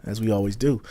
as we always do.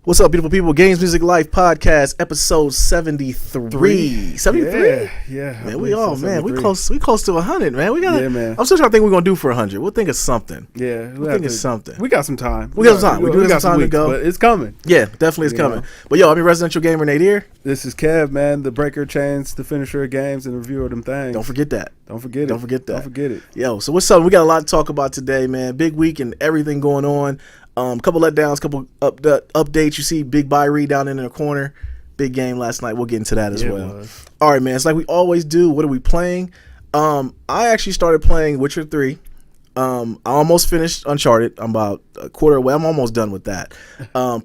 What's up, beautiful people? Games Music Life podcast, episode 73. 73? Yeah. Man, we close to 100, man. Man. I'm still trying to think what we're going to do for 100. We'll think of something. Yeah. We'll think of something. We got some time. We got some time. We do have some time to go. But it's coming. Yeah, definitely it's coming. But yo, I'm your residential gamer, Nadir. This is Kev, man, the breaker of chains, the finisher of games, and the reviewer of them things. Don't forget that. Don't forget it. Yo, so what's up? We got a lot to talk about today, man. Big week and everything going on. Couple letdowns, couple updates. You see Big Byrie down in the corner. Big game last night. We'll get into that as well. All right, man. It's like we always do. What are we playing? I actually started playing Witcher 3. I almost finished Uncharted. I'm about a quarter away. I'm almost done with that.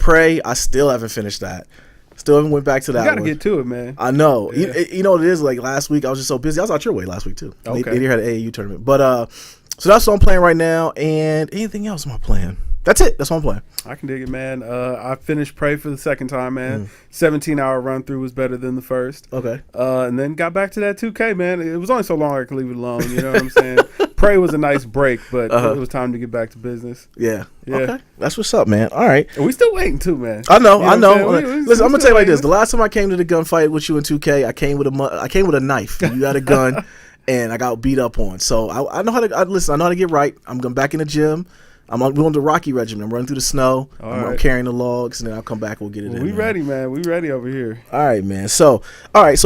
Prey, I still haven't finished that. Still haven't went back to that. You gotta get to it, man. I know. Yeah. You know what it is? Like last week, I was just so busy. I was out your way last week too. Okay. Nadir had an AAU tournament. But so that's what I'm playing right now. And anything else am I playing? That's it. That's what I'm playing. I can dig it, man. I finished Prey for the second time, man. 17-hour run through was better than the first. Okay. And then got back to that 2K, man. It was only so long I could leave it alone. You know what I'm saying? Prey was a nice break, but it was time to get back to business. Yeah. Okay. That's what's up, man. All right. And we still waiting too, man. I know. You know Listen, I'm gonna tell you like this. The last time I came to the gunfight with you in 2K, I came with a knife. You had a gun, and I got beat up on. So I know how to listen. I know how to get right. I'm going back in the gym. I'm doing the Rocky regimen. I'm running through the snow. I'm carrying the logs, and then I'll come back. We'll get it in. We ready, man. We ready over here. All right, man. So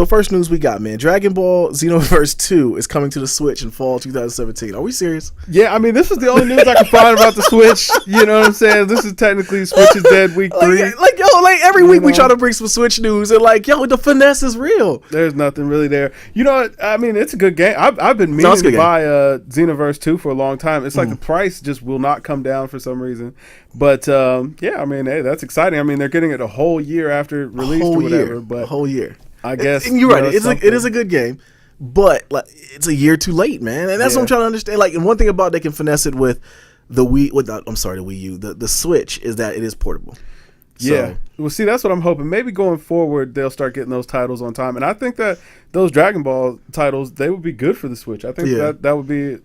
first news we got, man. Dragon Ball Xenoverse 2 is coming to the Switch in fall 2017. Are we serious? Yeah, I mean, this is the only news I can find about the Switch. You know what I'm saying? This is technically Switch is dead week 3. Every week we try to bring some Switch news, and the finesse is real. There's nothing really there. You know what? I mean, it's a good game. I've been meaning to buy Xenoverse 2 for a long time. It's like the price just will not come down for some reason. But I mean, hey, that's exciting. I mean, they're getting it a whole year after it released or whatever. But a whole year. I guess. And you're right. It is a good game, but it's a year too late, man. And that's what I'm trying to understand. And one thing about they can finesse it with the Wii. The Wii U. The Switch is that it is portable. Yeah. Well, see, that's what I'm hoping. Maybe going forward, they'll start getting those titles on time. And I think that those Dragon Ball titles, they would be good for the Switch. I think that would be,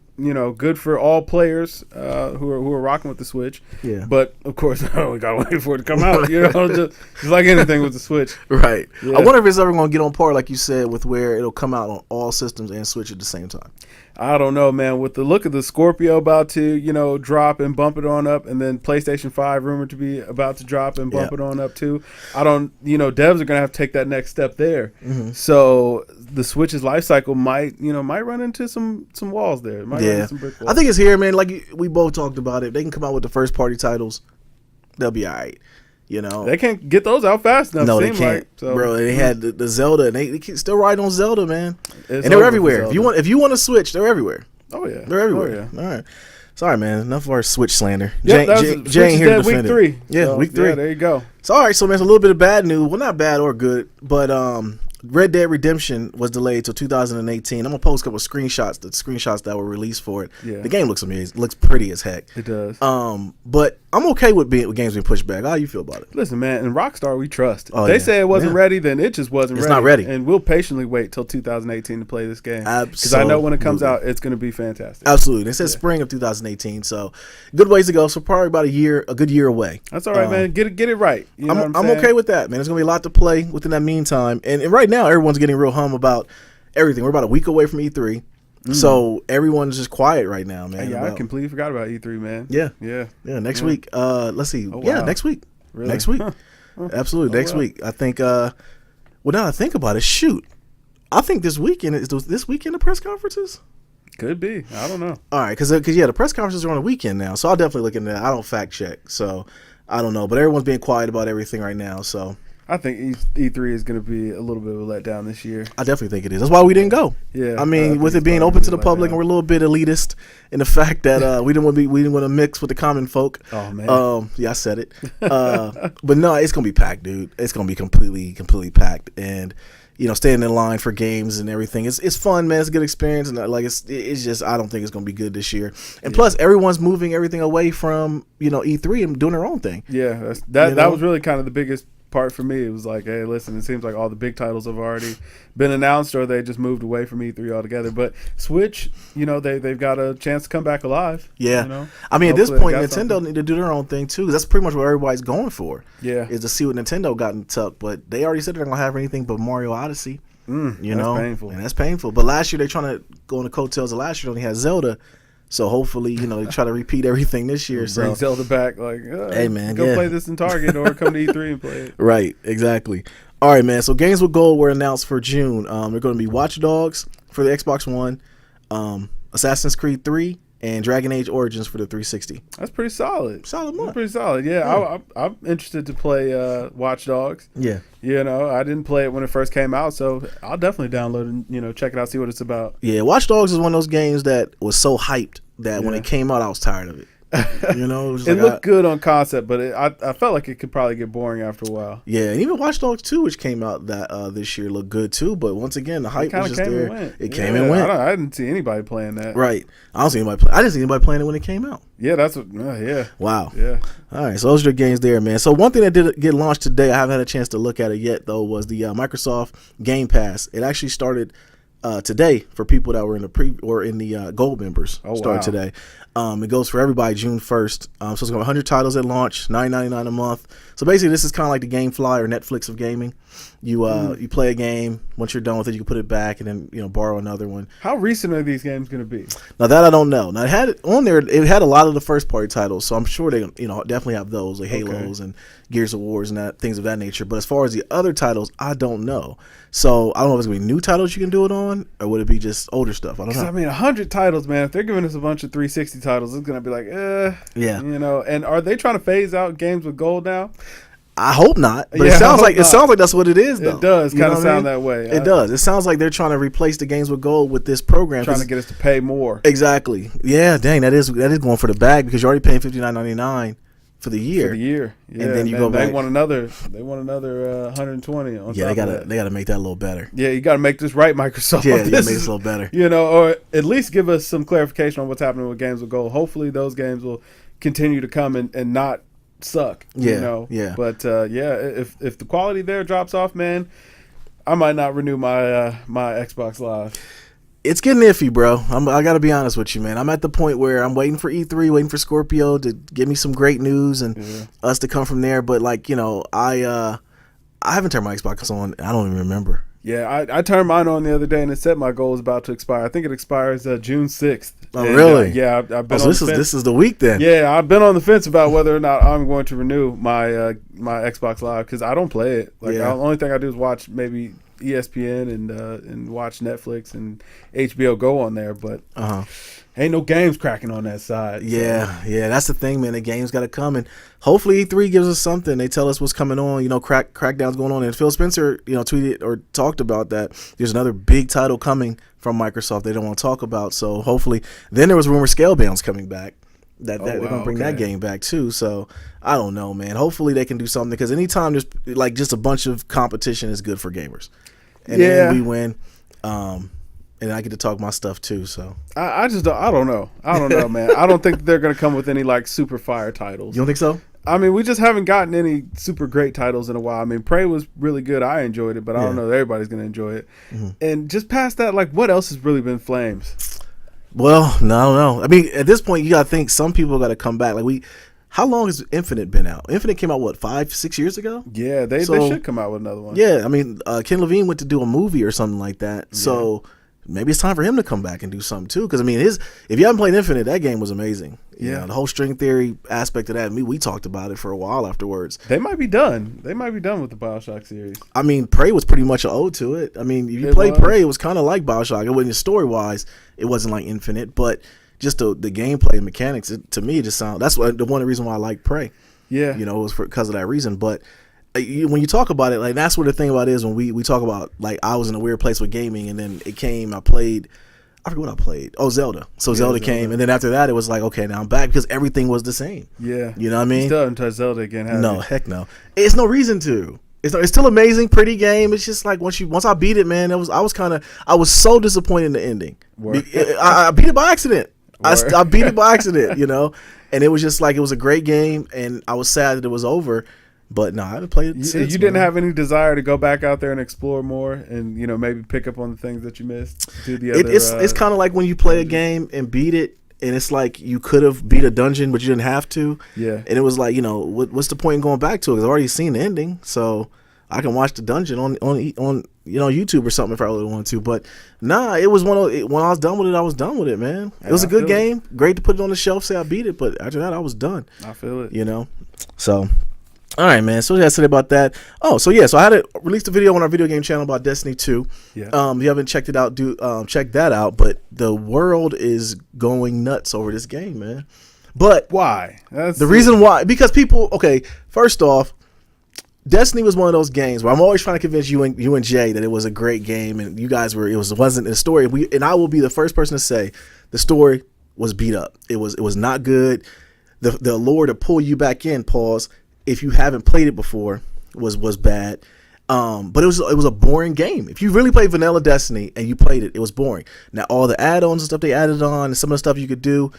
good for all players who are rocking with the Switch. Yeah. But, of course, we got to wait for it to come out, just like anything with the Switch. Right. Yeah. I wonder if it's ever going to get on par, like you said, with where it'll come out on all systems and Switch at the same time. I don't know, man. With the look of the Scorpio about to, drop and bump it on up, and then PlayStation 5 rumored to be about to drop and bump it on up too. I don't, devs are gonna have to take that next step there. Mm-hmm. So the Switch's life cycle might run into some walls there. Run into some brick walls. I think it's here, man. Like we both talked about it. They can come out with the first party titles. They'll be all right. They can't get those out fast enough. No, they can't, bro. They had the Zelda, and they still ride on Zelda, man. And they're everywhere. If you want to Switch, they're everywhere. Oh yeah, they're everywhere. All right, sorry, man. Enough of our Switch slander. Jane here to defend it. Week 3. Yeah, week 3. Yeah, there you go. So all right, so man, it's a little bit of bad news. Well, not bad or good, but Red Dead Redemption was delayed till 2018. I'm gonna post a couple of screenshots that were released for it. Yeah. The game looks amazing. Looks pretty as heck. It does. But I'm okay with games being pushed back. How do you feel about it? Listen, man, in Rockstar we trust. If they say it wasn't ready, then it just wasn't ready. It's not ready. And we'll patiently wait till 2018 to play this game. Absolutely. Because I know when it comes out, it's gonna be fantastic. Absolutely. They said spring of 2018, so good ways to go. So probably about a good year away. That's all right, man. Get it right. I'm okay with that, man. There's gonna be a lot to play within that meantime. And right now, everyone's getting real hum about everything. We're about a week away from E3, so everyone's just quiet right now, man. I completely forgot about E3, man. Yeah. Next week. Let's see. Oh, wow. Next week. Really? Next week. Absolutely. Next week. I think. Well, now I think about it. Shoot, I think this weekend is this weekend the press conferences. Could be. I don't know. All right, because the press conferences are on the weekend now, so I'll definitely look into that. I don't fact check, so I don't know, but everyone's being quiet about everything right now, so. I think E3 is going to be a little bit of a letdown this year. I definitely think it is. That's why we didn't go. Yeah, I mean, with it being open to the public, and we're a little bit elitist in the fact that we didn't want to mix with the common folk. Oh man. Yeah, I said it. But no, it's going to be packed, dude. It's going to be completely packed, and standing in line for games and everything. It's fun, man. It's a good experience, and it's just I don't think it's going to be good this year. And plus, everyone's moving everything away from E3 and doing their own thing. Yeah, that was really kind of the biggest part for me. It was like, hey, listen, it seems like all the big titles have already been announced, or they just moved away from E3 altogether. But Switch, they've got a chance to come back alive. Yeah. I mean, at this point, Nintendo need to do their own thing, too, because that's pretty much what everybody's going for. Yeah. Is to see what Nintendo got in tuck. But they already said they're not going to have anything but Mario Odyssey. That's painful. And that's painful. But last year, they're trying to go on the coattails of last year. They only had Zelda. So hopefully, they try to repeat everything this year. Bring Zelda back. Like, hey, man, go play this in Target or come to E3 and play it. Right, exactly. All right, man. So games with gold were announced for June. They're going to be Watch Dogs for the Xbox One, Assassin's Creed 3, and Dragon Age Origins for the 360. That's pretty solid. Solid month. That's pretty solid. Yeah, I'm interested to play Watch Dogs. Yeah. I didn't play it when it first came out, so I'll definitely download and check it out, see what it's about. Yeah, Watch Dogs is one of those games that was so hyped that when it came out, I was tired of it. It looked good on concept, but I felt like it could probably get boring after a while. Yeah, and even Watch Dogs 2, which came out this year, looked good too. But once again, the hype was just there. It came and went. I didn't see anybody playing that. Right. I didn't see anybody playing it when it came out. Yeah, that's what. Yeah. Wow. Yeah. All right, so those are the games there, man. So one thing that did get launched today, I haven't had a chance to look at it yet, though, was the Microsoft Game Pass. It actually started today for people that were in the gold members. Started today. It goes for everybody June 1st. So it's got 100 titles at launch, $9.99 a month. So basically, this is kind of like the GameFly or Netflix of gaming. You play a game. Once you're done with it, you can put it back and then borrow another one. How recent are these games going to be? Now that I don't know. Now it had on there. It had a lot of the first party titles, so I'm sure they definitely have those like Halos and Gears of Wars and things of that nature. But as far as the other titles, I don't know. So I don't know if it's going to be new titles you can do it on, or would it be just older stuff? I don't know. I mean, 100 titles, man. If they're giving us a bunch of 360 titles, it's going to be like, yeah. And are they trying to phase out games with gold now? I hope not, but it sounds like that's what it is, though. It does kind of sound that way. It does. It sounds like they're trying to replace the games with gold with this program, trying to get us to pay more. Exactly. Yeah, dang, that is going for the bag because you're already paying $59.99 for the year. For the year, yeah. And then you go back. They want another 120 on top of that. They got to make that a little better. Yeah, you got to make this right, Microsoft. Yeah, you got to make this a little better. Or at least give us some clarification on what's happening with games with gold. Hopefully, those games will continue to come and not suck. Yeah. But if the quality there drops off, man, I might not renew my my Xbox Live. It's getting iffy, bro. I got to be honest with you, man. I'm at the point where I'm waiting for E3, waiting for Scorpio to give me some great news and us to come from there. But I haven't turned my Xbox on. I don't even remember. Yeah, I turned mine on the other day and it said my goal is about to expire. I think it expires June 6th. Oh, really? Yeah, I've been on the fence. This is the week then. Yeah, I've been on the fence about whether or not I'm going to renew my my Xbox Live because I don't play it. The only thing I do is watch maybe ESPN and watch Netflix and HBO Go on there, but ain't no games cracking on that side. Yeah, that's the thing, man. The games got to come, and hopefully E3 gives us something. They tell us what's coming on. Crackdown's going on, and Phil Spencer, tweeted or talked about that. There's another big title coming from Microsoft they don't want to talk about. So hopefully, then there was rumor Scalebound's coming back. They're going to bring that game back too. So I don't know, man. Hopefully they can do something because anytime there's just a bunch of competition is good for gamers. And then we win. And I get to talk my stuff too. So I don't know. Man. I don't think they're going to come with any super fire titles. You don't think so? I mean, we just haven't gotten any super great titles in a while. I mean, Prey was really good. I enjoyed it, but I don't know that everybody's going to enjoy it. Mm-hmm. And just past that, what else has really been flames? Well, no, I don't know. I mean, at this point, you got to think some people got to come back. How long has Infinite been out? Infinite came out, 5-6 years ago? Yeah, they should come out with another one. Yeah, I mean, Ken Levine went to do a movie or something like that. Yeah. So maybe it's time for him to come back and do something too. Because, I mean, if you haven't played Infinite, that game was amazing. Yeah. The whole string theory aspect of that, we talked about it for a while afterwards. They might be done. They might be done with the BioShock series. I mean, Prey was pretty much an ode to it. I mean, if you played Prey, it was kind of like BioShock. It wasn't story-wise. It wasn't like Infinite, but just the gameplay and mechanics, to me, it just sounds. That's one of the reason why I like Prey. Yeah, it was because of that reason. But when you talk about it, that's what the thing about it is when we talk about I was in a weird place with gaming, and then it came. I played. I forget what I played. Oh, Zelda. So Zelda came, and then after that, it was like, okay, now I'm back because everything was the same. Yeah, you know what I mean. You still haven't touched Zelda again, have you? Heck no. It's no reason to. It's still amazing, pretty game. It's just like once I beat it, man, I was so disappointed in the ending. I beat it by accident. I beat it by accident, and it was just it was a great game, and I was sad that it was over. But no, I haven't played it since. You didn't have any desire to go back out there and explore more, and maybe pick up on the things that you missed. It's kind of like when you play a game and beat it, and it's like you could have beat a dungeon, but you didn't have to. Yeah. And it was like, what's the point in going back to it? Because I've already seen the ending, so I can watch the dungeon on YouTube or something if I really want to. But nah, it was when I was done with it, I was done with it, man. It was a good game. Great to put it on the shelf, say I beat it, but after that, I was done. I feel it. So. All right, man. So what did I say about that? Oh, so I had released a video on our video game channel about Destiny 2. Yeah. If you haven't checked it out, check that out. But the world is going nuts over this game, man. But why? The reason why, because people. Okay, first off, Destiny was one of those games where I'm always trying to convince you and Jay that it was a great game, and you guys wasn't a story. And I will be the first person to say the story was beat up. It was not good. The lure to pull you back in, pause, if you haven't played it before, was bad. But it was a boring game. If you really played vanilla Destiny and you played it, it was boring. Now all the add-ons and stuff they added on and some of the stuff you could do,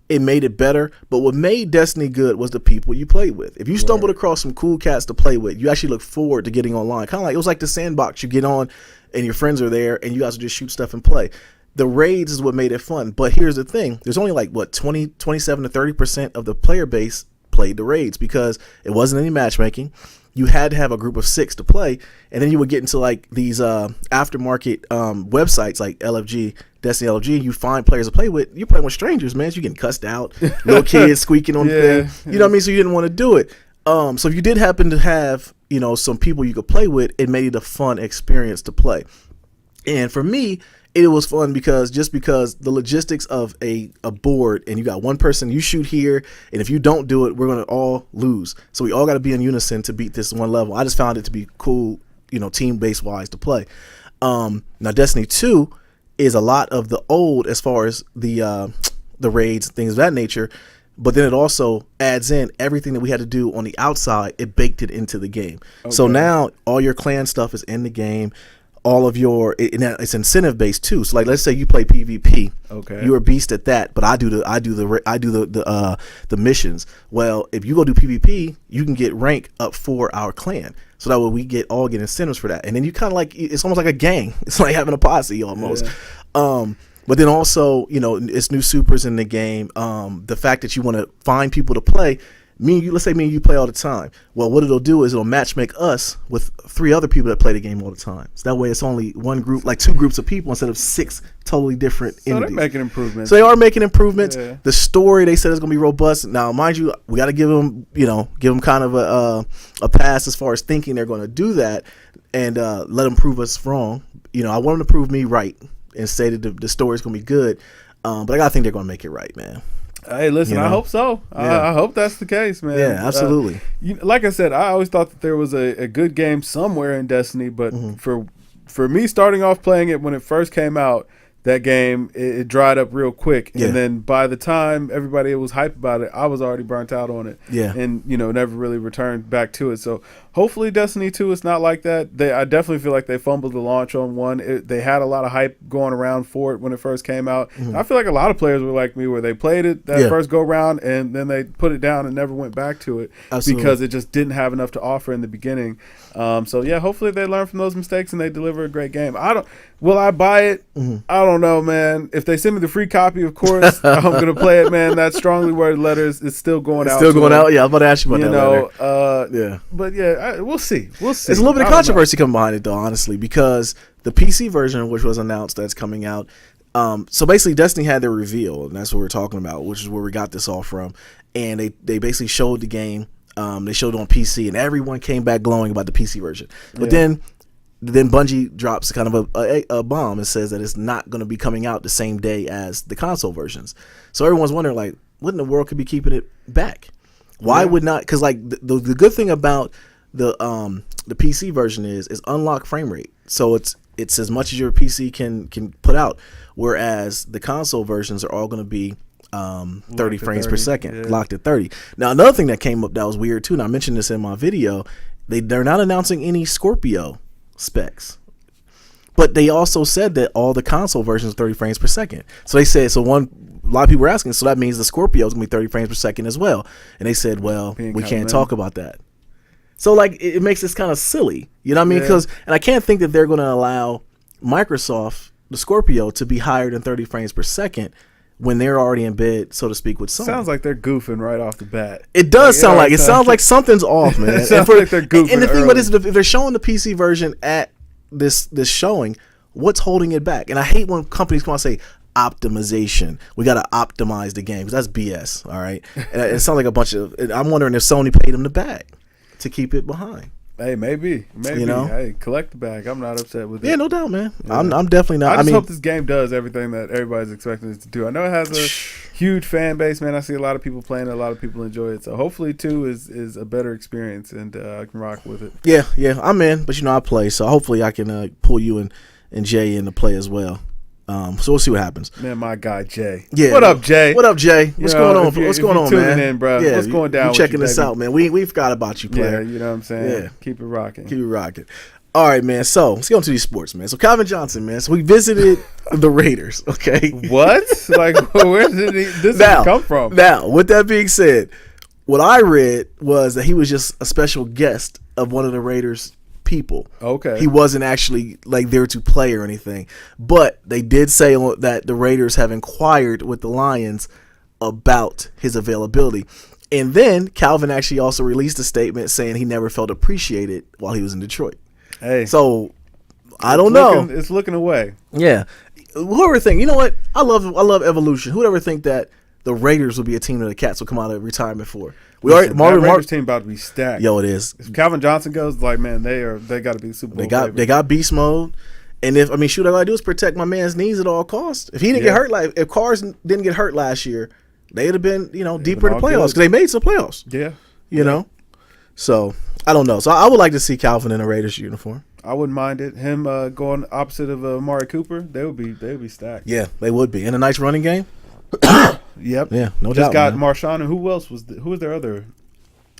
it made it better. But what made Destiny good was the people you played with. If you stumbled across some cool cats to play with, you actually look forward to getting online. Kind of like it was like the sandbox. You get on and your friends are there and you guys will just shoot stuff and play. The raids is what made it fun. But here's the thing. There's only 27 to 30% of the player base played the raids because it wasn't any matchmaking. You had to have a group of 6 to play, and then you would get into like these aftermarket websites like LFG, Destiny LFG. You find players to play with. You're playing with strangers, man. So you're getting cussed out, little kids squeaking on the thing. You know what I mean? So you didn't want to do it. So if you did happen to have some people you could play with, it made it a fun experience to play. And for me, it was fun because the logistics of a board, and you got one person, you shoot here, and if you don't do it, we're going to all lose. So we all got to be in unison to beat this one level. I just found it to be cool, team-based wise to play. Now Destiny 2 is a lot of the old as far as the raids, things of that nature, but then it also adds in everything that we had to do on the outside. It baked it into the game. Okay. So now all your clan stuff is in the game. All of it's incentive based too. So like, let's say you play PvP. Okay. You're a beast at that, but I do the missions. Well, if you go do PvP, you can get rank up for our clan. So that way we all get incentives for that. And then you kind of like, it's almost like a gang. It's like having a posse almost. Yeah. But then also, it's new supers in the game. The fact that you want to find people to play. Let's say me and you play all the time. Well, what it'll do is it'll matchmake us with 3 other people that play the game all the time. So that way it's only one group, like 2 groups of people instead of 6 totally different entities. So they're making improvements. So they are making improvements. Yeah. The story, they said, is going to be robust. Now, mind you, we got to give them kind of a pass as far as thinking they're going to do that and let them prove us wrong. I want them to prove me right and say that the story is going to be good. But I got to think they're going to make it right, man. Hey, listen, I hope so. Yeah. I hope that's the case, man. Yeah, absolutely. Like I said, I always thought that there was a good game somewhere in Destiny, but for me starting off playing it when it first came out, that game, it dried up real quick. Yeah. And then by the time everybody was hyped about it, I was already burnt out on it. Yeah. And, never really returned back to it. So hopefully Destiny 2 is not like that. I definitely feel like they fumbled the launch on 1. They had a lot of hype going around for it when it first came out. Mm-hmm. I feel like a lot of players were like me where they played it that first go round and then they put it down and never went back to it. Absolutely. Because it just didn't have enough to offer in the beginning. Hopefully they learn from those mistakes and they deliver a great game. Will I buy it? Mm-hmm. I don't know, man. If they send me the free copy, of course, I'm going to play it, man. That strongly worded letters is still going out. Still going out? Yeah, I was about to ask you about that later. Yeah. But yeah, we'll see. There's a little bit of controversy coming behind it, though, honestly, because the PC version, which was announced that's coming out, so basically Destiny had their reveal, and that's what we're talking about, which is where we got this all from. And they basically showed the game. They showed it on PC, and everyone came back glowing about the PC version. But then Bungie drops kind of a bomb and says that it's not going to be coming out the same day as the console versions. So everyone's wondering, like, what in the world could be keeping it back? Why would not? Because like the good thing about the PC version is unlocked frame rate. So it's as much as your PC can put out, whereas the console versions are all going to be 30 frames per second, locked at 30. Now another thing that came up that was weird too, and I mentioned this in my video, they're not announcing any Scorpio specs, but they also said that all the console versions are 30 frames per second. So they said, a lot of people were asking, so that means the Scorpio is gonna be 30 frames per second as well. And they said, well, we can't talk about that. So like it makes this kind of silly, you know what I mean? Because and I can't think that they're going to allow Microsoft, the Scorpio, to be higher than 30 frames per second when they're already in bed, so to speak, with Sony. Sounds like they're goofing right off the bat. It does sound like it sounds like something's off, man. It sounds like they're goofing. And the thing about it is, if they're showing the PC version at this showing, what's holding it back? And I hate when companies come out and say optimization. We got to optimize the game, because that's BS. All right, and it sounds like a bunch of. I'm wondering if Sony paid them the bag to keep it behind. Hey, maybe. You know? Hey, collect the bag. I'm not upset with it. Yeah, no doubt, man. Yeah. I'm definitely not. I just hope this game does everything that everybody's expecting it to do. I know it has a huge fan base, man. I see a lot of people playing it. A lot of people enjoy it. So hopefully, 2 is a better experience, and I can rock with it. Yeah, I'm in. But, I play. So hopefully I can pull you and Jay in to play as well. So we'll see what happens. Man, my guy Jay. Yeah. What up, Jay? What up, Jay? What's going on? What's going on, man? Tuning in, bro. Yeah, what's going down? You checking this out, man? We forgot about you, player. Yeah, you know what I'm saying. Yeah, keep it rocking. Keep it rocking. All right, man. So let's get on to these sports, man. So Calvin Johnson, man. So we visited the Raiders. Okay. What? Like, where did this come from? Now, with that being said, what I read was that he was just a special guest of one of the Raiders people. Okay. He wasn't actually like there to play or anything. But they did say that the Raiders have inquired with the Lions about his availability. And then Calvin actually also released a statement saying he never felt appreciated while he was in Detroit. Hey. So I don't know. It's looking away. Yeah. Whoever think, you know what? I love evolution. Whoever think that the Raiders would be a team that the Cats will come out of retirement for. That Raiders team about to be stacked. Yo, it is. If Calvin Johnson goes, like, man, they got to be Super Bowl. They got beast mode, and all I gotta do is protect my man's knees at all costs. If he didn't get hurt, like if Carrs didn't get hurt last year, they'd have been deeper in the playoffs because they made some playoffs. Yeah, you know. So I don't know. So I would like to see Calvin in a Raiders uniform. I wouldn't mind it. Him going opposite of Amari Cooper, they would be stacked. Yeah, they would be. And a nice running game. Yep. Yeah, no doubt. Just got Marshawn, and who was their other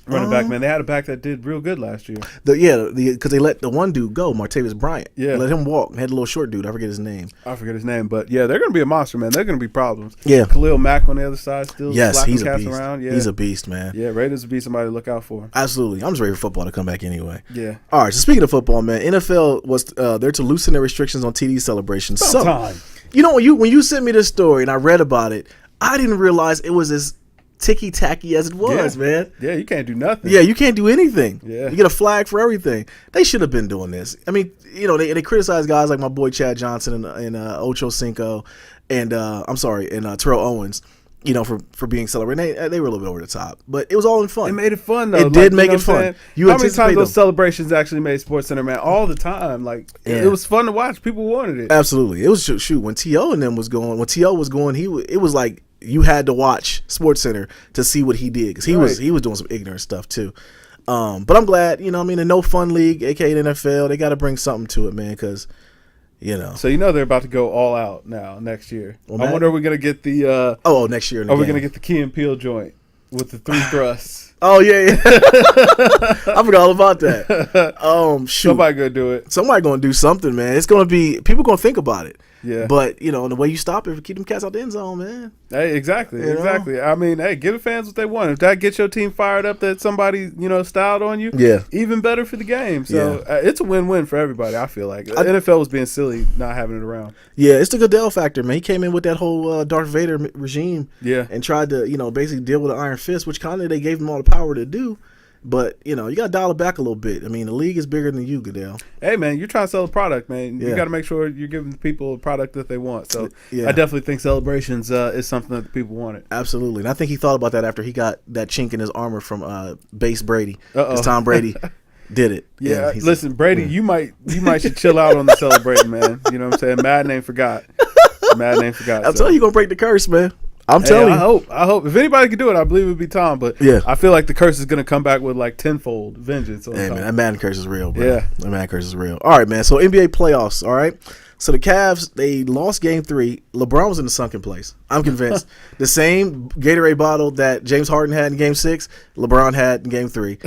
running back, man? They had a back that did real good last year. Because they let the one dude go, Martavis Bryant. Yeah. Let him walk. Had a little short dude. I forget his name. But yeah, they're going to be a monster, man. They're going to be problems. Yeah. Khalil Mack on the other side still. Yes, he's a beast. Around. Yeah. He's a beast, man. Yeah, Raiders would be somebody to look out for. Absolutely. I'm just ready for football to come back anyway. Yeah. All right, so speaking of football, man, NFL was there to loosen their restrictions on TD celebrations. Sometime. So, when you sent me this story and I read about it, I didn't realize it was as ticky-tacky as it was, man. Yeah, you can't do nothing. Yeah, you can't do anything. Yeah. You get a flag for everything. They should have been doing this. I mean, they criticize guys like my boy Chad Johnson and Ocho Cinco and Terrell Owens, for being celebrated. They were a little bit over the top. But it was all in fun. It made it fun, though. It did make it fun. How many times those celebrations actually made SportsCenter, man? All the time. Like, it was fun to watch. People wanted it. Absolutely. It was, when T.O. and them was going, it was like, you had to watch SportsCenter to see what he did because he was doing some ignorant stuff too. But I'm glad, the No Fun League, aka the NFL, they got to bring something to it, man. Because so they're about to go all out now next year. Well, I wonder, are we gonna get the next year? Are we gonna get the Key and Peele joint with the 3 thrusts? Oh yeah. I forgot all about that. Shoot. Somebody gonna do it. Somebody gonna do something, man. It's gonna be people gonna think about it. Yeah. But, the way you stop it, keep them cats out the end zone, man. Hey, exactly. I mean, hey, give the fans what they want. If that gets your team fired up that somebody, styled on you, even better for the game. So it's a win-win for everybody, I feel like. The NFL was being silly not having it around. Yeah, it's the Goodell factor, man. He came in with that whole Darth Vader regime and tried to, basically deal with an iron fist, which kind of they gave him all the power to do. But, you got to dial it back a little bit. I mean, the league is bigger than you, Goodell. Hey, man, you're trying to sell a product, man. You got to make sure you're giving the people a product that they want. So I definitely think celebrations is something that the people wanted. Absolutely. And I think he thought about that after he got that chink in his armor from Base Brady. Because Tom Brady did it. Yeah, listen, Brady, you might should chill out on the celebrating, man. You know what I'm saying? Madden ain't forgot. I'm telling you, you're going to break the curse, man. I'm telling you. I hope. If anybody could do it, I believe it would be Tom. But I feel like the curse is going to come back with like tenfold vengeance on Tom. Man, that Madden curse is real, bro. Yeah. That Madden curse is real. All right, man. So NBA playoffs, all right? So the Cavs, they lost game 3. LeBron was in the sunken place. I'm convinced. The same Gatorade bottle that James Harden had in game 6, LeBron had in game 3.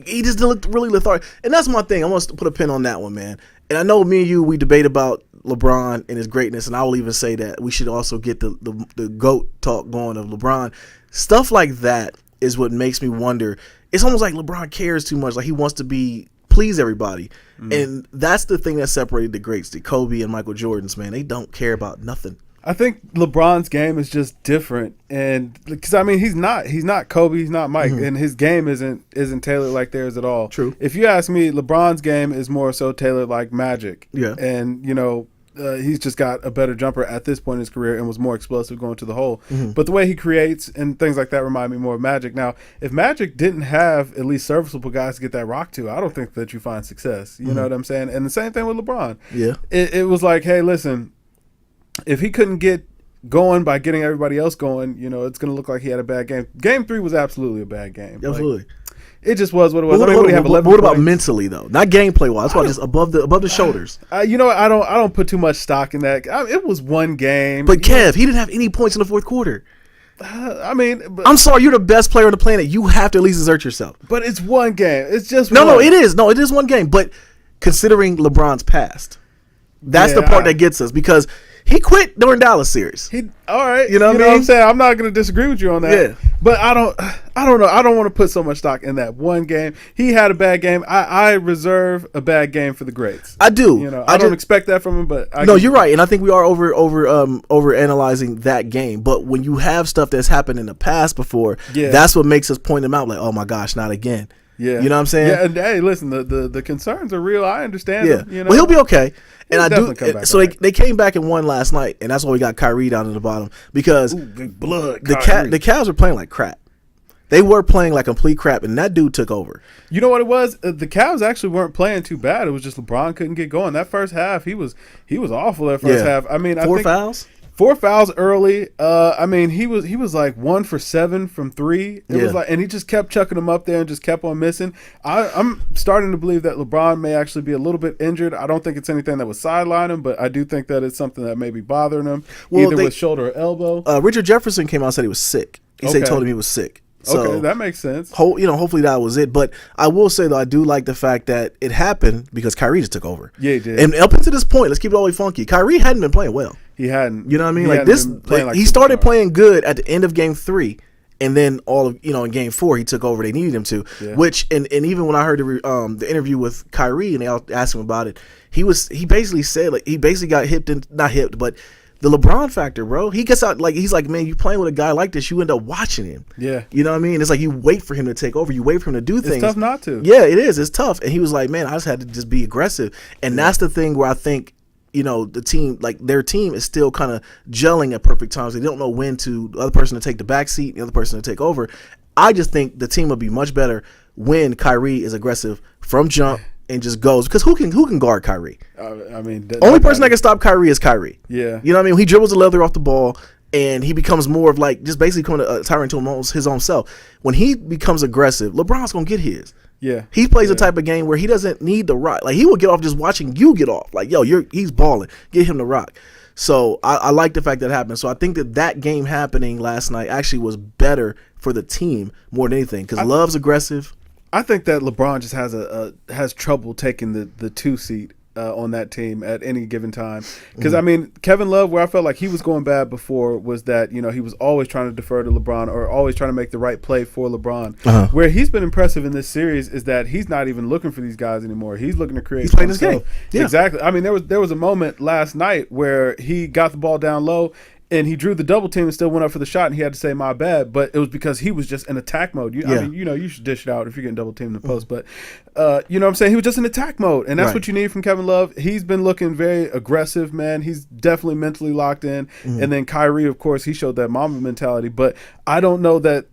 He just looked really lethargic. And that's my thing. I want to put a pin on that one, man. And I know me and you, we debate about LeBron and his greatness, and I will even say that we should also get the GOAT talk going of LeBron. Stuff like that is what makes me wonder. It's almost like LeBron cares too much. Like he wants to please everybody. And that's the thing that separated the greats, the Kobe and Michael Jordans, man. They don't care about nothing. I think LeBron's game is just different, and because I mean he's not Kobe, he's not Mike, and his game isn't tailored like theirs at all. True. If you ask me, LeBron's game is more so tailored like Magic. Yeah. And he's just got a better jumper at this point in his career and was more explosive going to the hole. But the way he creates and things like that remind me more of Magic. Now, if Magic didn't have at least serviceable guys to get that rock to, I don't think that you find success. You know what I'm saying? And the same thing with LeBron. Yeah. It was like, hey, listen. If he couldn't get going by getting everybody else going, it's going to look like he had a bad game. Game 3 was absolutely a bad game. Absolutely. Like, it just was what it was. What about mentally though? Not gameplay wise. That's why just above the shoulders. I don't put too much stock in that. It was one game. But Kev, he didn't have any points in the fourth quarter. I'm sorry, you're the best player on the planet. You have to at least exert yourself. But it's one game. It's just no, it is. No, it is one game. But considering LeBron's past, that's the part that gets us because he quit during Dallas series. All right. You know what I'm saying? I'm not going to disagree with you on that. Yeah. But I don't know. I don't want to put so much stock in that one game. He had a bad game. I reserve a bad game for the greats. I do. I don't expect that from him, but you're right. And I think we are over analyzing that game. But when you have stuff that's happened in the past before, that's what makes us point them out like, oh my gosh, not again. Yeah. You know what I'm saying? Yeah, and hey, listen, the concerns are real. I understand them. Well, he'll be okay. And I do. So they came back and won last night, and that's why we got Kyrie down at the bottom because the Cavs were playing like crap. They were playing like complete crap, and that dude took over. You know what it was? The Cavs actually weren't playing too bad. It was just LeBron couldn't get going. That first half, he was awful. That first half. I mean, four fouls. 4 fouls early. He was like 1 for 7 from 3. It was like, and he just kept chucking them up there and just kept on missing. I'm starting to believe that LeBron may actually be a little bit injured. I don't think it's anything that would sideline him, but I do think that it's something that may be bothering him, either with shoulder or elbow. Richard Jefferson came out and said he was sick. Told him he was sick. So, okay, that makes sense. Hopefully that was it. But I will say, though, I do like the fact that it happened because Kyrie just took over. Yeah, he did. And up until this point, let's keep it all the way funky. Kyrie hadn't been playing well. He hadn't. You know what I mean? He started playing good at the end of game 3. And then in game 4, he took over. They needed him to. Yeah. Which and even when I heard the interview with Kyrie and they all asked him about it, he basically said he basically got not hipped, but the LeBron factor, bro. He gets out he's like, man, you playing with a guy like this, you end up watching him. Yeah. You know what I mean? It's like you wait for him to take over. You wait for him to do things. It's tough not to. Yeah, it is. It's tough. And he was like, man, I just had to just be aggressive. And that's the thing where I think, the team, their team is still kind of gelling at perfect times. They don't know when the other person to take the back seat, the other person to take over. I just think the team will be much better when Kyrie is aggressive from jump and just goes, because who can guard Kyrie? Only person that can stop Kyrie is Kyrie. Yeah, you know what I mean. He dribbles the leather off the ball, and he becomes more of just basically coming to tyrant to his own self. When he becomes aggressive, LeBron's gonna get his. Yeah, he plays a type of game where he doesn't need the rock. He will get off just watching you get off. He's balling. Get him the rock. So I like the fact that happened. So I think that game happening last night actually was better for the team more than anything because Love's aggressive. I think that LeBron just has trouble taking the 2 seat on that team at any given time. Because, Kevin Love, where I felt like he was going bad before was that, he was always trying to defer to LeBron or always trying to make the right play for LeBron. Uh-huh. Where he's been impressive in this series is that he's not even looking for these guys anymore. He's looking to create. He's playing his game. Yeah. Exactly. There was a moment last night where he got the ball down low and he drew the double team and still went up for the shot, and he had to say my bad, but it was because he was just in attack mode. You should dish it out if you're getting double teamed in the post, but you know what I'm saying? He was just in attack mode, and that's what you need from Kevin Love. He's been looking very aggressive, man. He's definitely mentally locked in. Mm-hmm. And then Kyrie, of course, he showed that Mamba mentality, but I don't know that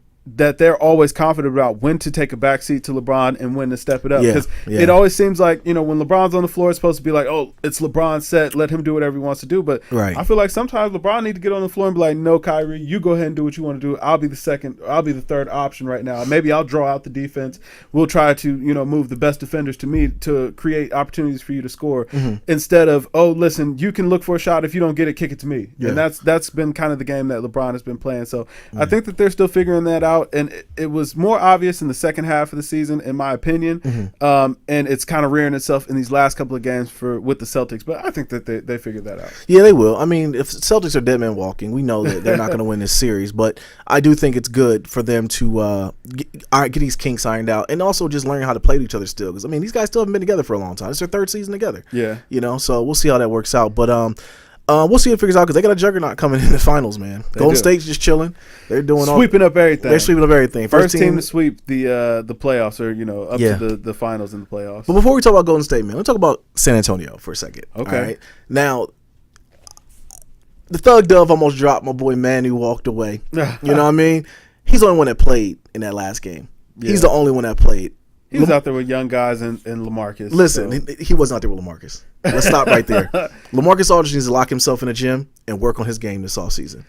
they're always confident about when to take a backseat to LeBron and when to step it up. Because it always seems like, when LeBron's on the floor, it's supposed to be like, oh, it's LeBron's set, let him do whatever he wants to do. But I feel like sometimes LeBron need to get on the floor and be like, no, Kyrie, you go ahead and do what you want to do. I'll be the third option right now. Maybe I'll draw out the defense. We'll try to, move the best defenders to me to create opportunities for you to score instead of, oh, listen, you can look for a shot. If you don't get it, kick it to me. Yeah. And that's been kind of the game that LeBron has been playing. So I think that they're still figuring that out. out, and it was more obvious in the second half of the season, in my opinion. And it's kind of rearing itself in these last couple of games with the Celtics. But I think that they figured that out. Yeah, they will. I mean, if Celtics are dead men walking, we know that they're not going to win this series. But I do think it's good for them to get these kinks ironed out, and also just learn how to play to each other still. Because I mean, these guys still haven't been together for a long time. It's their third season together. Yeah, so we'll see how that works out. But we'll see if it figures out, because they got a juggernaut coming in the finals, man. Golden State's just chilling. They're doing sweeping up everything. They're sweeping up everything. First team to sweep the playoffs, or up to the finals in the playoffs. But before we talk about Golden State, man, let's talk about San Antonio for a second. Okay. All right? Now, the Thug Dove almost dropped my boy Manu, walked away. You know what I mean? He's the only one that played in that last game. Yeah. He's the only one that played. He was out there with young guys and LaMarcus. Listen, he wasn't out there with LaMarcus. Let's stop right there. LaMarcus Aldridge needs to lock himself in the gym and work on his game this offseason.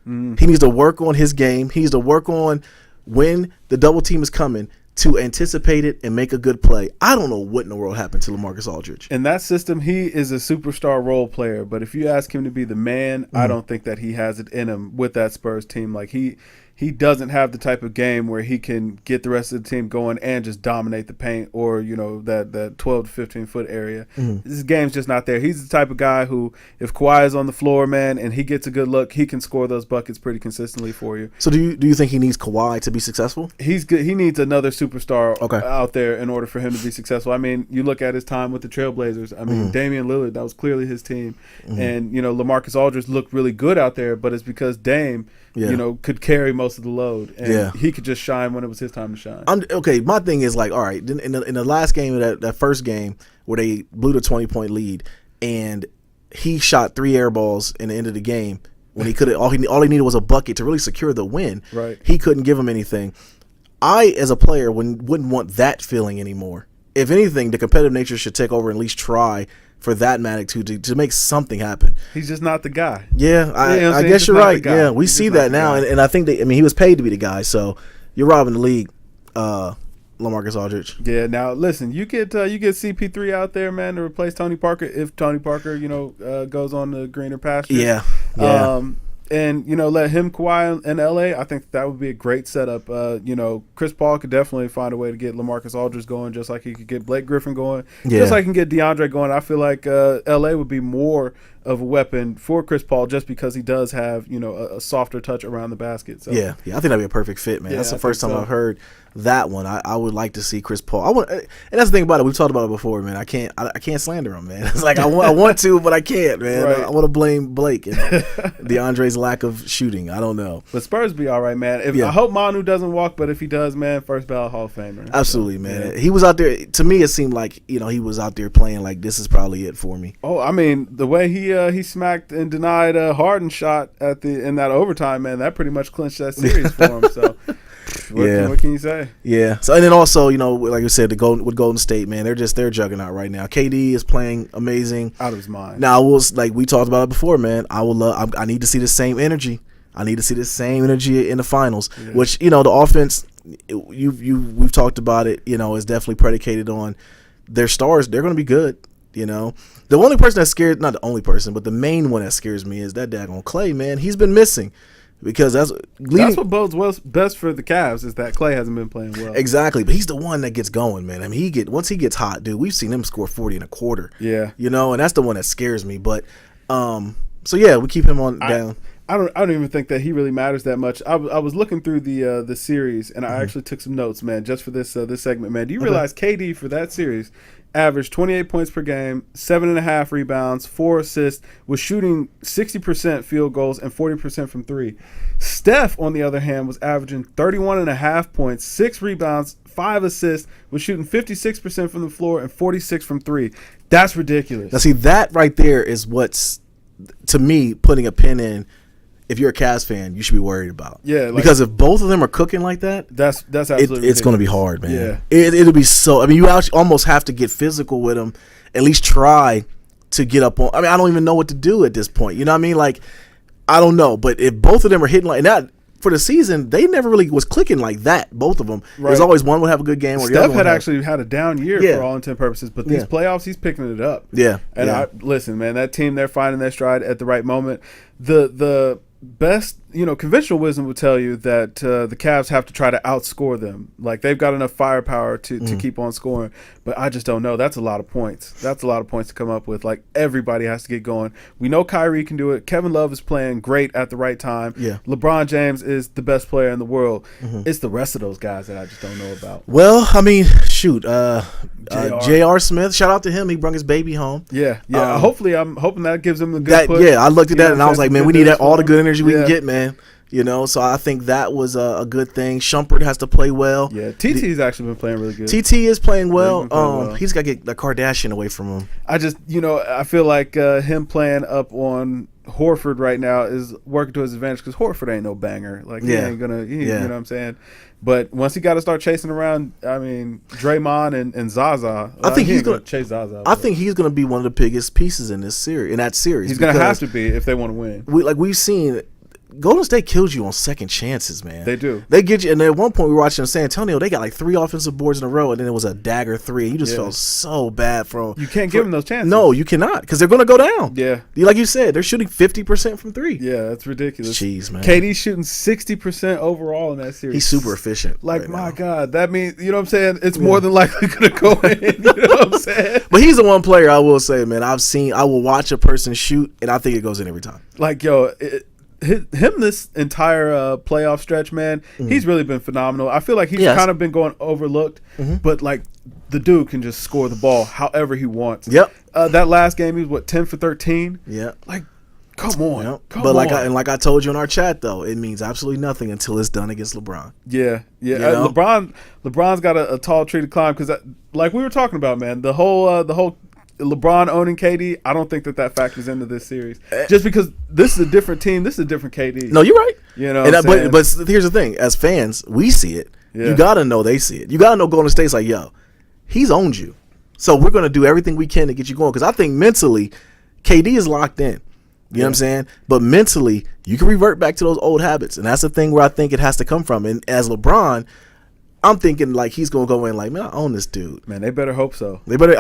He needs to work on his game. He needs to work on when the double team is coming to anticipate it and make a good play. I don't know what in the world happened to LaMarcus Aldridge. In that system, he is a superstar role player. But if you ask him to be the man, I don't think that he has it in him with that Spurs team. Like he doesn't have the type of game where he can get the rest of the team going and just dominate the paint, or that 12 to 15 foot area. This game's just not there. He's the type of guy who, if Kawhi is on the floor, man, and he gets a good look, he can score those buckets pretty consistently for you. So do you think he needs Kawhi to be successful? He's good. He needs another superstar out there in order for him to be successful. I mean, you look at his time with the Trailblazers. I mean, Damian Lillard, that was clearly his team, and LaMarcus Aldridge looked really good out there, but it's because Dame could carry most of the load, and he could just shine when it was his time to shine. My thing is, like, all right, in the last game of that first game where they blew the 20-point lead, and he shot 3 air balls in the end of the game when he could all he needed was a bucket to really secure the win. Right. He couldn't give him anything. I, as a player, wouldn't want that feeling anymore. If anything, the competitive nature should take over and at least try for that magnitude to make something happen. He's just not the guy. Yeah, I guess you're right. Yeah, we see that now, and I think he was paid to be the guy. So you're robbing the league, LaMarcus Aldridge. Yeah. Now listen, you get CP3 out there, man, to replace Tony Parker if Tony Parker, goes on the greener pastures. Yeah. And let him, Kawhi in LA. I think that would be a great setup. Chris Paul could definitely find a way to get LaMarcus Aldridge going, just like he could get Blake Griffin going, just like he can get DeAndre going. I feel like LA would be more of a weapon for Chris Paul, just because he does have a softer touch around the basket. So yeah, I think that'd be a perfect fit, man. That's the first time I've heard that one. I would like to see Chris Paul. And that's the thing about it. We've talked about it before, man. I can't slander him, man. It's like I want to, but I can't, man. Right. I want to blame Blake and DeAndre's lack of shooting. I don't know. But Spurs be all right, man. I hope Manu doesn't walk, but if he does, man, first ballot Hall of Famer. Absolutely, man. Yeah. He was out there. To me, it seemed like he was out there playing like this is probably it for me. Oh, I mean, the way he smacked and denied a Harden shot in that overtime, man, that pretty much clinched that series for him. So. What can you say? Yeah. So, and then also, like I said, with Golden State, man, they're juggernaut right now. KD is playing amazing, out of his mind. Now, we talked about it before, man. I need to see the same energy. I need to see the same energy in the finals. Yeah. Which the offense, we've talked about it. Is definitely predicated on their stars. They're going to be good. The only person that scares, not the only person, but the main one that scares me is that daggone Clay, man. He's been missing. Because that's what bodes best for the Cavs, is that Clay hasn't been playing well. Exactly, but he's the one that gets going, man. I mean, once he gets hot, dude. We've seen him score 40 in a quarter. Yeah, and that's the one that scares me. But so yeah, we keep him on down. I don't even think that he really matters that much. I was looking through the series, and I actually took some notes, man, just for this segment, man. Do you realize KD for that series averaged 28 points per game, 7.5 rebounds, 4 assists, was shooting 60% field goals and 40% from 3. Steph, on the other hand, was averaging 31.5 points, 6 rebounds, 5 assists, was shooting 56% from the floor and 46 from 3. That's ridiculous. Now, see, that right there is what's, to me, putting a pin in. If you're a Cavs fan, you should be worried about. Yeah, because if both of them are cooking like that, that's absolutely it's going to be hard, man. Yeah, it'll be so. I mean, you almost have to get physical with them, at least try to get up on. I mean, I don't even know what to do at this point. You know what I mean? Like, I don't know. But if both of them are hitting like that for the season, they never really was clicking like that. Both of them. Right. There's always one would have a good game. Or the other Steph had actually had a down year for all intent purposes, but these playoffs, he's picking it up. Yeah, and listen, man, that team, they're finding their stride at the right moment. The best conventional wisdom would tell you that the Cavs have to try to outscore them. Like, they've got enough firepower to keep on scoring. But I just don't know. That's a lot of points. That's a lot of points to come up with. Like, everybody has to get going. We know Kyrie can do it. Kevin Love is playing great at the right time. Yeah. LeBron James is the best player in the world. It's the rest of those guys that I just don't know about. Well, I mean, shoot. J.R. Smith, shout out to him. He brought his baby home. Yeah. Hopefully, I'm hoping that gives him a good push. Yeah, I looked at that and I was like, man, we need all the good energy we can get, man. So I think that was a good thing. Shumpert has to play well. Yeah, TT's actually been playing really good. TT is playing well. He's got to get the Kardashian away from him. I just, I feel like him playing up on Horford right now is working to his advantage because Horford ain't no banger. Like, he ain't gonna, you know what I'm saying? But once he got to start chasing around, I mean, Draymond and Zaza. I think he's gonna chase Zaza. I think he's gonna be one of the biggest pieces in that series. He's gonna have to be if they want to win. We've seen. Golden State kills you on second chances, man. They do. They get you, and at one point we were watching San Antonio. They got like 3 offensive boards in a row, and then it was a dagger 3. And you just felt so bad from. You can't give them those chances. No, you cannot, because they're going to go down. Yeah, like you said, they're shooting 50% from 3. Yeah, that's ridiculous. Jeez, man. KD's shooting 60% overall in that series. He's super efficient. Like, right my now. God, that means it's more than likely going to go in. You know what I'm saying? But he's the one player I will say, man. I will watch a person shoot, and I think it goes in every time. Like, him this entire playoff stretch, man, he's really been phenomenal. I feel like he's kind of been going overlooked, but like the dude can just score the ball however he wants. Yep. That last game he was 10 for 13. Yeah. Like, come on. Yep. Come but on. like I told you in our chat though, it means absolutely nothing until it's done against LeBron. Yeah. LeBron's got a tall tree to climb because, like we were talking about, man, the whole LeBron owning KD, I don't think that factors into this series. Just because this is a different team, this is a different KD. No, you're right. But here's the thing: as fans, we see it. Yeah. You gotta know they see it. You gotta know Golden State's like, yo, he's owned you, so we're gonna do everything we can to get you going. Because I think mentally, KD is locked in. You know what I'm saying? But mentally, you can revert back to those old habits, and that's the thing where I think it has to come from. And as LeBron, I'm thinking like he's gonna go in like, man, I own this dude. Man, they better hope so. They better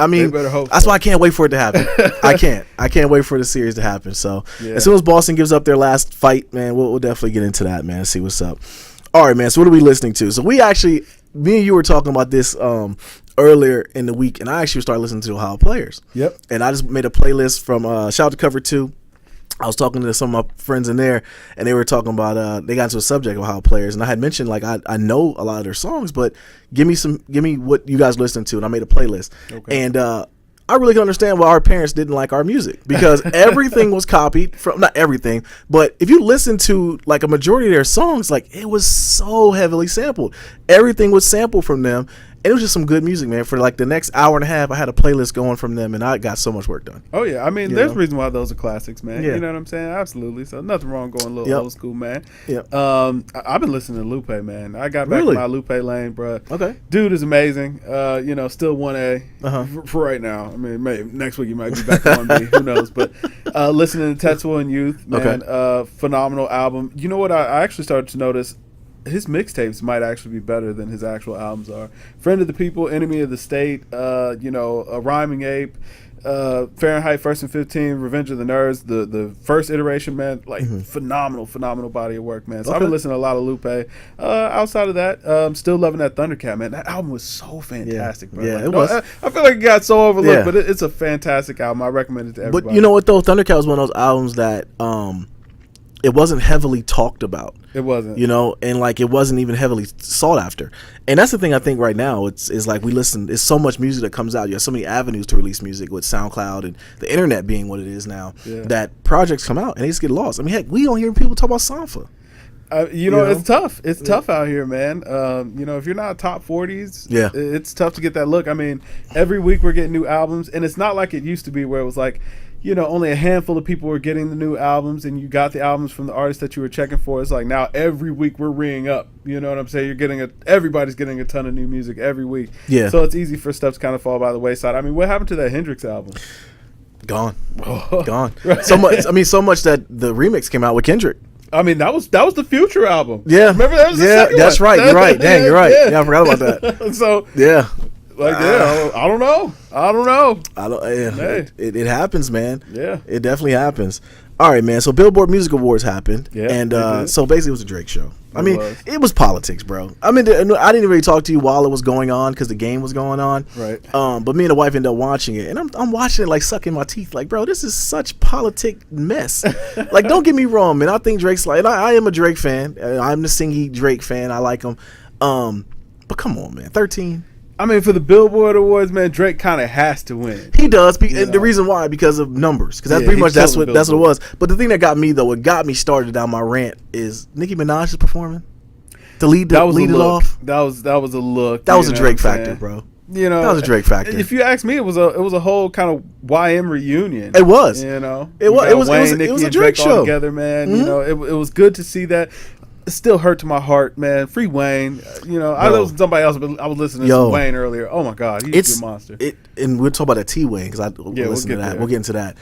hope. That's why I can't wait for it to happen. I can't wait for the series to happen. So as soon as Boston gives up their last fight, man, we'll definitely get into that, man. See what's up. All right, man. So what are we listening to? So me and you were talking about this earlier in the week, and I actually started listening to Ohio Players. Yep. And I just made a playlist from shout out to Cover 2. I was talking to some of my friends in there, and they were talking about they got into a subject of Ohio Players, and I had mentioned like I know a lot of their songs, but give me what you guys listen to, and I made a playlist. Okay. And I really can understand why our parents didn't like our music, because everything was copied from, not everything, but if you listen to like a majority of their songs, like it was so heavily sampled. Everything was sampled from them. And it was just some good music, man. For like the next hour and a half, I had a playlist going from them, and I got so much work done. Oh, yeah. I mean, there's a reason why those are classics, man. Yeah. You know what I'm saying? Absolutely. So nothing wrong going a little old school, man. Yeah. I've been listening to Lupe, man. I got back to my Lupe lane, bro. Okay. Dude is amazing. Still 1A for right now. I mean, maybe next week he might be back on B. Who knows? But listening to Tetsuo and Youth, man, phenomenal album. You know what? I actually started to notice his mixtapes might actually be better than his actual albums are. Friend of the People, Enemy of the State, A Rhyming Ape, Fahrenheit First and 15, Revenge of the Nerds, the first iteration, man, like phenomenal body of work, man. So I've been listening to a lot of Lupe. Outside of that, still loving that Thundercat, man. That album was so fantastic, bro. Yeah, it was. I feel like it got so overlooked, but it's a fantastic album. I recommend it to everybody. But you know what though, Thundercat was one of those albums that it wasn't heavily talked about. It wasn't. And like it wasn't even heavily sought after. And that's the thing I think right now. It's like we listen, there's so much music that comes out. You have so many avenues to release music with SoundCloud and the internet being what it is now, that projects come out and they just get lost. I mean, heck, we don't hear people talk about Sanfa. It's tough. It's tough out here, man. If you're not top 40s, it's tough to get that look. I mean, every week we're getting new albums, and it's not like it used to be where it was like, only a handful of people were getting the new albums, and you got the albums from the artists that you were checking for. It's like now every week we're ringing up. You know what I'm saying? Everybody's getting a ton of new music every week. Yeah. So it's easy for stuff to kind of fall by the wayside. I mean, what happened to that Hendrix album? Gone. Right. So much that the remix came out with Kendrick. I mean, that was the Future album. Yeah. Remember that was the second that's one. Right. You're right. Dang, you're right. Yeah, I forgot about that. So yeah. I don't know. It happens, man. Yeah. It definitely happens. All right, man. So Billboard Music Awards happened, Yeah, and so basically it was a Drake show. It was politics, bro. I didn't really talk to you while it was going on because the game was going on. Right. But me and the wife ended up watching it, and I'm watching it like sucking my teeth, like, bro, this is such politic mess. Like, don't get me wrong, man. I think Drake's like, and I am a Drake fan. I'm the singy Drake fan. I like him. But come on, man. 13. I mean, for the Billboard Awards, man, Drake kind of has to win. He does, and the reason why, because of numbers, because that's what it was. But the thing that got me though, what got me started down my rant is Nicki Minaj is performing to lead it off. That was a look. That was a Drake factor, bro. You know, that was a Drake factor. If you ask me, it was a whole kind of YM reunion. It was. You know, it was a Drake show together, man. Mm-hmm. You know, it was good to see that. It still hurt to my heart, man. Free Wayne. You know, I was somebody else, but I was listening to Wayne earlier. Oh my God, he's a monster. And we'll talk about that T-Wayne because we'll listen to that. There. We'll get into that.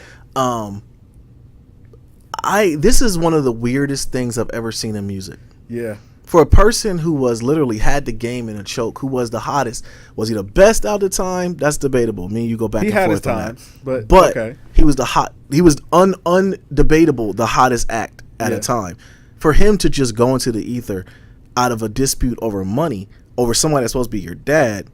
This is one of the weirdest things I've ever seen in music. Yeah. For a person who was literally had the game in a choke, who was the hottest, was he the best out of the time? That's debatable. Me and you go back and forth his on times, that. But okay. He was undebatable the hottest act at a time. For him to just go into the ether out of a dispute over money, over someone that's supposed to be your dad,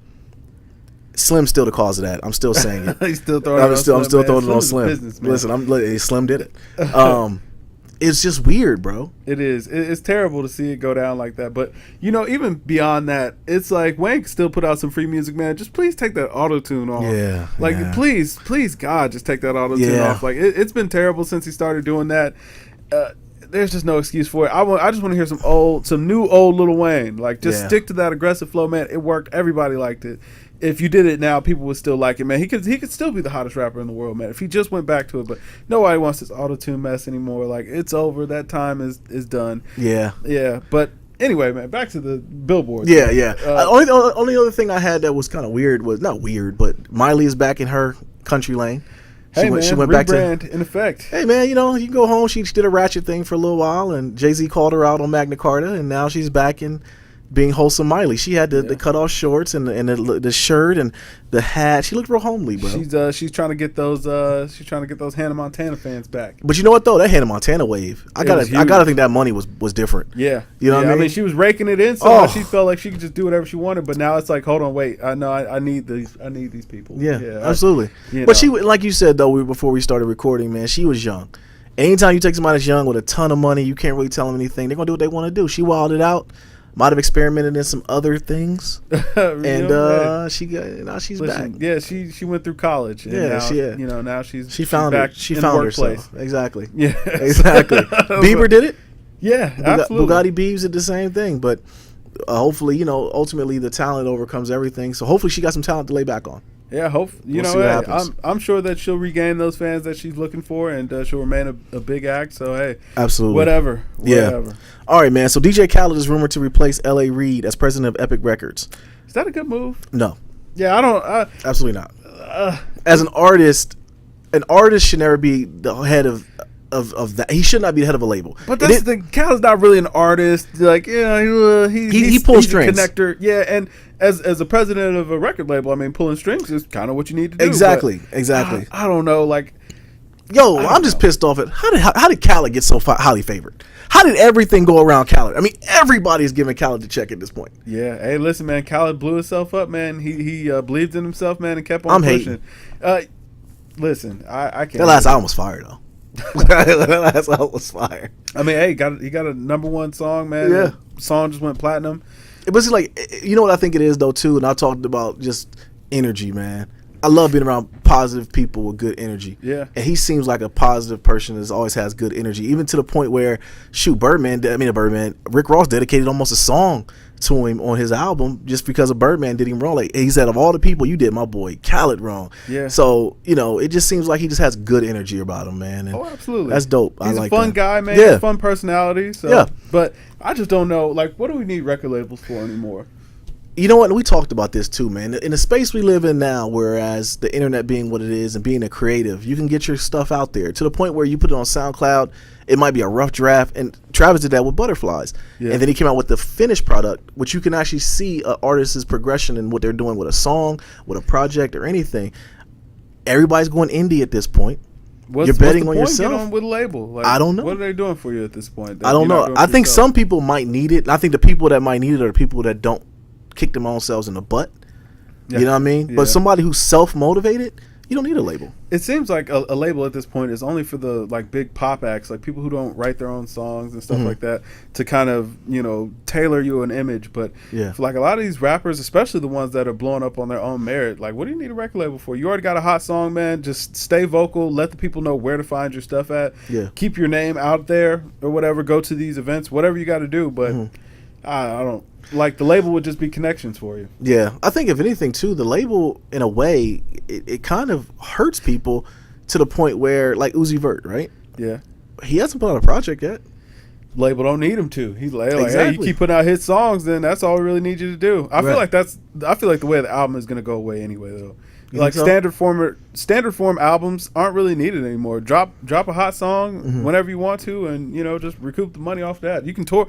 Slim's still the cause of that. I'm still saying it. He's still throwing I'm still throwing it on Slim. Listen, Slim did it. It's just weird, bro. It is. It's terrible to see it go down like that. But, you know, even beyond that, it's like Wayne can still put out some free music, man. Just please take that auto-tune off. Yeah. Like, please, God, just take that auto-tune off. Like, it's been terrible since he started doing that. There's just no excuse for it. I just want to hear some new old Lil Wayne. Like, just stick to that aggressive flow, man. It worked. Everybody liked it. If you did it now, people would still like it, man. He could still be the hottest rapper in the world, man. If he just went back to it, but nobody wants this auto-tune mess anymore. Like, it's over. That time is done. Yeah. Yeah. But anyway, man, back to the Billboard. Yeah. Only other thing I had that was kind of weird was not weird, but Miley is back in her country lane. She went back to in effect. Hey man, you know, you can go home. She did a ratchet thing for a little while, and Jay-Z called her out on Magna Carta, and now she's back in being wholesome Miley. She had the cut off shorts and the shirt and the hat. She looked real homely, bro. She's trying to get those Hannah Montana fans back. But you know what though? That Hannah Montana wave. I gotta think that money was different. Yeah. You know what I mean? I mean, she was raking it in, so she felt like she could just do whatever she wanted. But now it's like, hold on, wait. I need these people. Yeah, absolutely. But she, like you said though, before we started recording, man, she was young. Anytime you take somebody that's young with a ton of money, you can't really tell them anything. They're gonna do what they want to do. She wilded out. Might have experimented in some other things, and she's back. Yeah, she went through college. And now she found back she in found the workplace. herself. Exactly. Yeah, exactly. Bieber did it. Yeah, absolutely. Bugatti Biebs did the same thing, but hopefully, you know, ultimately the talent overcomes everything. So hopefully, she got some talent to lay back on. Yeah, I'm sure that she'll regain those fans that she's looking for, and she'll remain a big act. So hey, absolutely, whatever. Yeah. All right, man. So DJ Khaled is rumored to replace L.A. Reid as president of Epic Records. Is that a good move? No. Yeah, I don't. Absolutely not. As an artist should never be the head of that. He should not be the head of a label. But that's the thing. Khaled's not really an artist. Like, he pulls strings. A connector. Yeah, and as a president of a record label, I mean, pulling strings is kind of what you need to do. Exactly. I don't know. Like, I'm just pissed off at how did Khaled get so highly favored? How did everything go around Khaled? I mean, everybody's giving Khaled the check at this point. Yeah. Hey, listen, man. Khaled blew himself up, man. He believed in himself, man, and kept on pushing. Hating. Listen, I can't. That last album was fire, though. That last album was fire. I mean, hey, he got a #1 song, man. Yeah. The song just went platinum. But it's like, you know what I think it is, though, too? And I talked about just energy, man. I love being around positive people with good energy. Yeah. And he seems like a positive person that always has good energy, even to the point where, Rick Ross dedicated almost a song to him on his album just because of Birdman did him wrong. Like, he said, of all the people, you did my boy Khaled wrong. Yeah. So, you know, it just seems like he just has good energy about him, man. And absolutely. That's dope. He's I like a fun guy, man. Yeah. He's a fun personality. So. Yeah. But I just don't know, like, what do we need record labels for anymore? You know what? We talked about this too, man. In the space we live in now, whereas the internet being what it is and being a creative, you can get your stuff out there to the point where you put it on SoundCloud. It might be a rough draft, and Travis did that with Butterflies. Yeah. And then he came out with the finished product, which you can actually see an artist's progression in what they're doing with a song, with a project, or anything. Everybody's going indie at this point. You're betting on yourself. Get on with a label. Like, I don't know. What are they doing for you at this point? I don't know. I think some people might need it. I think the people that might need it are the people that don't kick them own selves in the butt. Yeah. You know what I mean? Yeah. But somebody who's self-motivated, you don't need a label. It seems like a label at this point is only for the like big pop acts, like people who don't write their own songs and stuff like that, to kind of, you know, tailor you an image. But for like a lot of these rappers, especially the ones that are blowing up on their own merit, like, what do you need a record label for? You already got a hot song, man. Just stay vocal. Let the people know where to find your stuff at. Yeah. Keep your name out there or whatever. Go to these events, whatever you got to do. But I don't. Like, the label would just be connections for you. Yeah. I think, if anything, too, the label, in a way, it kind of hurts people to the point where, like Uzi Vert, right? Yeah. He hasn't put out a project yet. Label don't need him to. He's like, hey, you keep putting out hit songs, then that's all we really need you to do. I feel like the way the album is going to go away anyway, though. Like, standard form albums aren't really needed anymore. Drop a hot song whenever you want to, and, you know, just recoup the money off that. You can tour.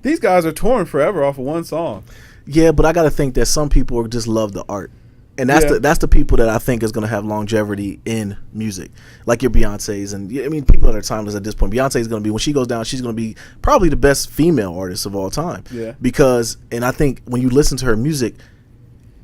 These guys are touring forever off of one song. Yeah, but I got to think that some people just love the art. And that's the people that I think is going to have longevity in music, like your Beyoncés. And I mean, people that are timeless at this point. Beyonce is going to be, when she goes down, she's going to be probably the best female artist of all time. Yeah. Because, and I think when you listen to her music,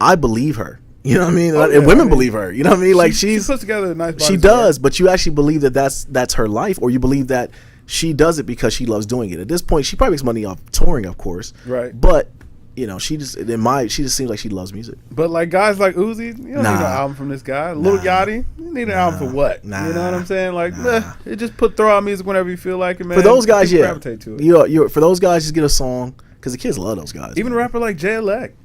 I believe her. You know what I mean? And women believe her. You know what I mean? Like, she puts together a nice body. She does, but you actually believe that that's her life, or you believe that she does it because she loves doing it. At this point, she probably makes money off touring, of course. Right. But, you know, she just seems like she loves music. But like guys like Uzi, you don't need an album from this guy. Lil Yachty, you need an album for what? You know what I'm saying? Like, it just throw out music whenever you feel like it, man. For those guys, gravitate to it. For those guys, just get a song, because the kids love those guys. Even a rapper like Jay Elect.